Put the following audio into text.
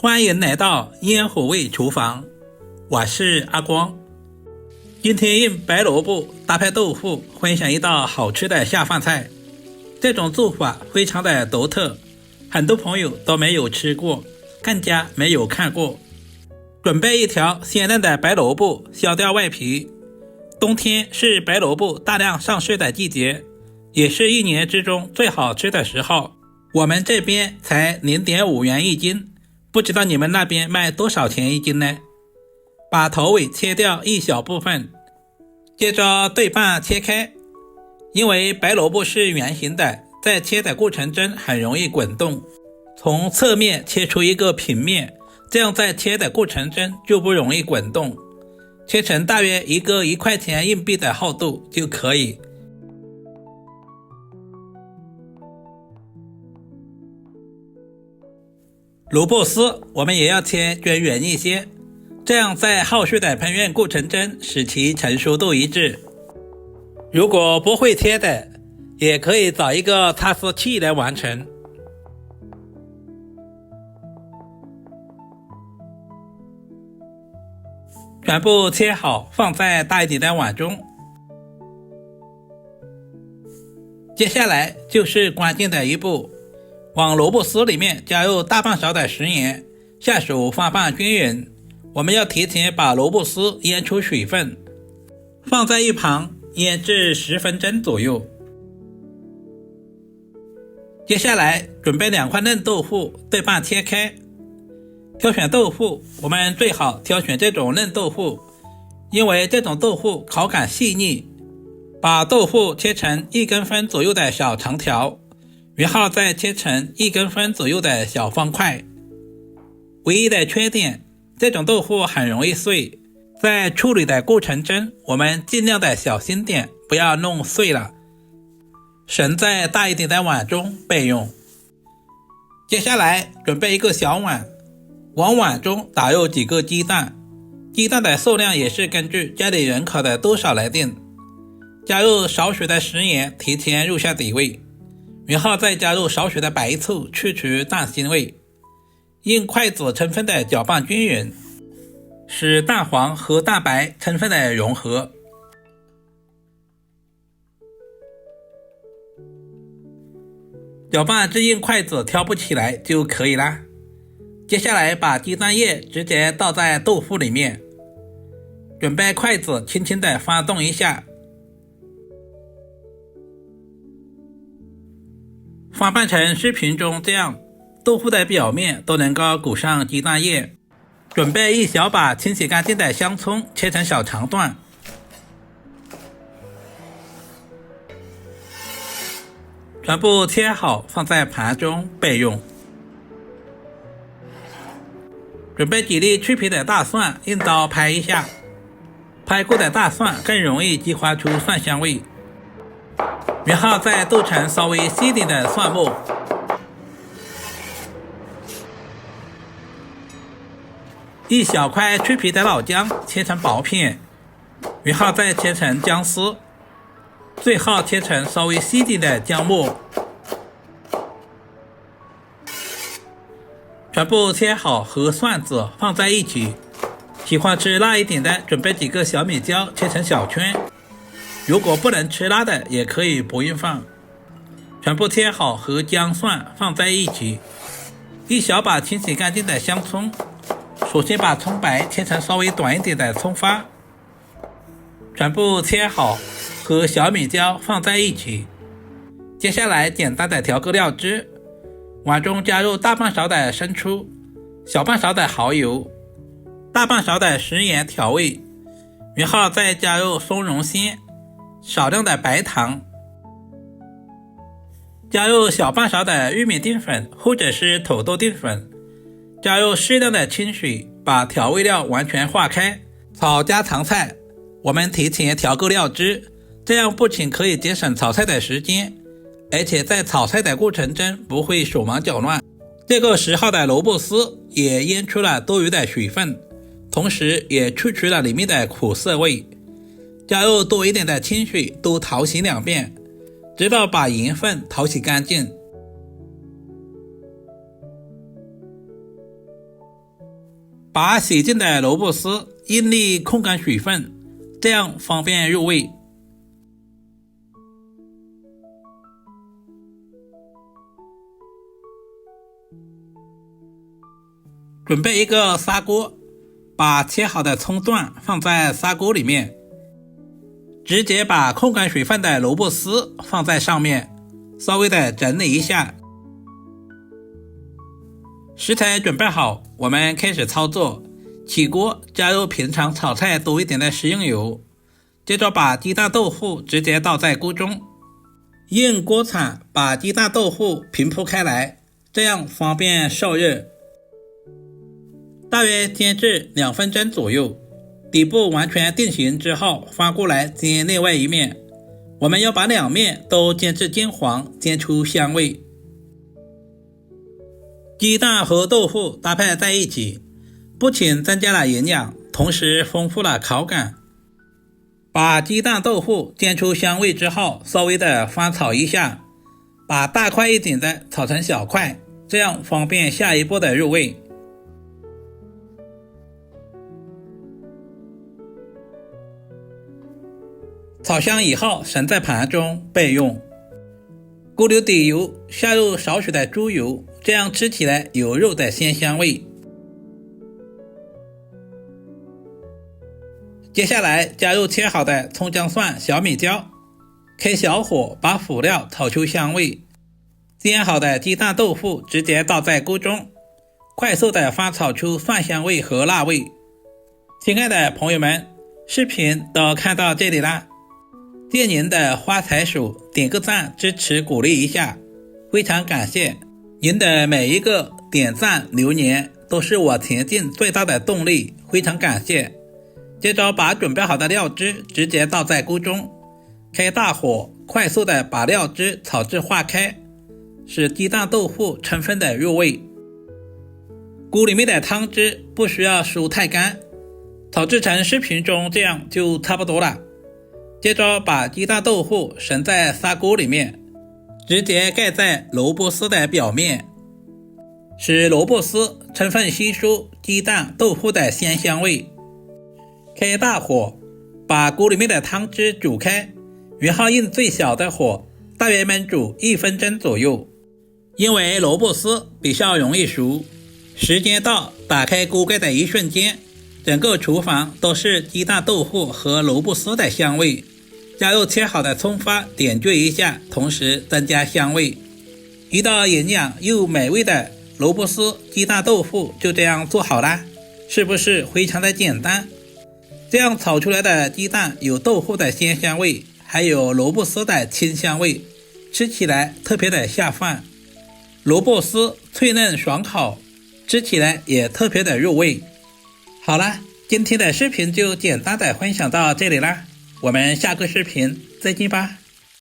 欢迎来到烟火味厨房，我是阿光。今天用白萝卜搭配豆腐分享一道好吃的下饭菜，这种做法非常的独特，很多朋友都没有吃过，更加没有看过。准备一条鲜嫩的白萝卜，削掉外皮。冬天是白萝卜大量上市的季节，也是一年之中最好吃的时候。我们这边才 0.5 元一斤，不知道你们那边卖多少钱一斤呢？把头尾切掉一小部分，接着对半切开。因为白萝卜是圆形的，在切的过程中很容易滚动，从侧面切出一个平面，这样在切的过程中就不容易滚动。切成大约一个1块钱硬币的厚度就可以。萝卜丝我们也要切均匀一些，这样在后续的烹饪过程中使其成熟度一致。如果不会切的，也可以找一个擦丝器来完成。全部切好，放在大一点的碗中。接下来就是关键的一步，往萝卜丝里面加入大半勺的食盐，下手翻拌均匀。我们要提前把萝卜丝腌出水分，放在一旁腌制10分钟左右。接下来准备2块嫩豆腐，对半切开。挑选豆腐，我们最好挑选这种嫩豆腐，因为这种豆腐口感细腻。把豆腐切成1公分左右的小长条，然后再切成1公分左右的小方块。唯一的缺点，这种豆腐很容易碎，在处理的过程中，我们尽量的小心点，不要弄碎了，盛在大一点的碗中备用。接下来准备一个小碗，往碗中打入几个鸡蛋，鸡蛋的数量也是根据家里人口的多少来定。加入少许的食盐，提前入下底味，然后再加入少许的白醋，去除蛋腥味。用筷子充分的搅拌均匀，使蛋黄和蛋白充分的融合。搅拌至用筷子挑不起来就可以啦。接下来把鸡蛋液直接倒在豆腐里面，准备筷子轻轻的翻动一下，翻拌成视频中这样，豆腐的表面都能够裹上鸡蛋液。准备一小把清洗干净的香葱，切成小长段。全部切好，放在盘中备用。准备几粒去皮的大蒜，用刀拍一下。拍过的大蒜更容易激发出蒜香味。然后再剁成稍微细点的蒜末，一小块去皮的老姜切成薄片，然后再切成姜丝，最后切成稍微细点的姜末。全部切好和蒜子放在一起。喜欢吃辣一点的，准备几个小米椒切成小圈。如果不能吃辣的，也可以不用放。全部切好和姜蒜放在一起。一小把清洗干净的香葱，首先把葱白切成稍微短一点的葱花。全部切好和小米椒放在一起。接下来简单的调个料汁，碗中加入大半勺的生抽，小半勺的蚝油，大半勺的食盐调味，然后再加入松茸鲜，少量的白糖，加入小半勺的玉米淀粉或者是土豆淀粉，加入适量的清水，把调味料完全化开。炒家常菜，我们提前调个料汁，这样不仅可以节省炒菜的时间，而且在炒菜的过程中不会手忙脚乱。这个时候的萝卜丝也腌出了多余的水分，同时也去除了里面的苦涩味。加入多一点的清水，多淘洗2遍，直到把盐分淘洗干净。把洗净的萝卜丝用力控干水分，这样方便入味。准备一个砂锅，把切好的葱段放在砂锅里面，直接把控干水分的萝卜丝放在上面，稍微的整理一下。食材准备好，我们开始操作。起锅，加入平常炒菜多一点的食用油，接着把鸡蛋豆腐直接倒在锅中，用锅铲把鸡蛋豆腐平铺开来，这样方便受热。大约煎至2分钟左右，底部完全定型之后，翻过来煎另外一面。我们要把两面都煎至金黄，煎出香味。鸡蛋和豆腐搭配在一起，不仅增加了营养，同时丰富了口感。把鸡蛋豆腐煎出香味之后，稍微的翻炒一下，把大块一点的炒成小块，这样方便下一步的入味。炒香以后，盛在盘中备用。锅留底油，下入少许的猪油，这样吃起来有肉的鲜香味。接下来加入切好的葱姜蒜、小米椒，开小火把辅料炒出香味。煎好的鸡蛋豆腐直接倒在锅中，快速的翻炒出蒜香味和辣味。亲爱的朋友们，视频都看到这里啦，借您的发财鼠点个赞支持鼓励一下，非常感谢您的每一个点赞留言，都是我前进最大的动力，非常感谢。接着把准备好的料汁直接倒在锅中，开大火快速的把料汁炒至化开，使鸡蛋豆腐充分的入味。锅里面的汤汁不需要输太干，炒制成视频中这样就差不多了。接着把鸡蛋豆腐盛在砂锅里面，直接盖在萝卜丝的表面，使萝卜丝充分吸收鸡蛋豆腐的鲜香味。开大火把锅里面的汤汁煮开，然后用最小的火大约焖煮1分钟左右。因为萝卜丝比较容易熟，时间到打开锅盖的一瞬间，整个厨房都是鸡蛋豆腐和萝卜丝的香味。加入切好的葱花点缀一下，同时增加香味。一道营养又美味的萝卜丝鸡蛋豆腐就这样做好啦，是不是非常的简单？这样炒出来的鸡蛋有豆腐的鲜香味，还有萝卜丝的清香味，吃起来特别的下饭。萝卜丝脆嫩爽口，吃起来也特别的入味。好啦，今天的视频就简单的分享到这里啦，我们下个视频再见吧。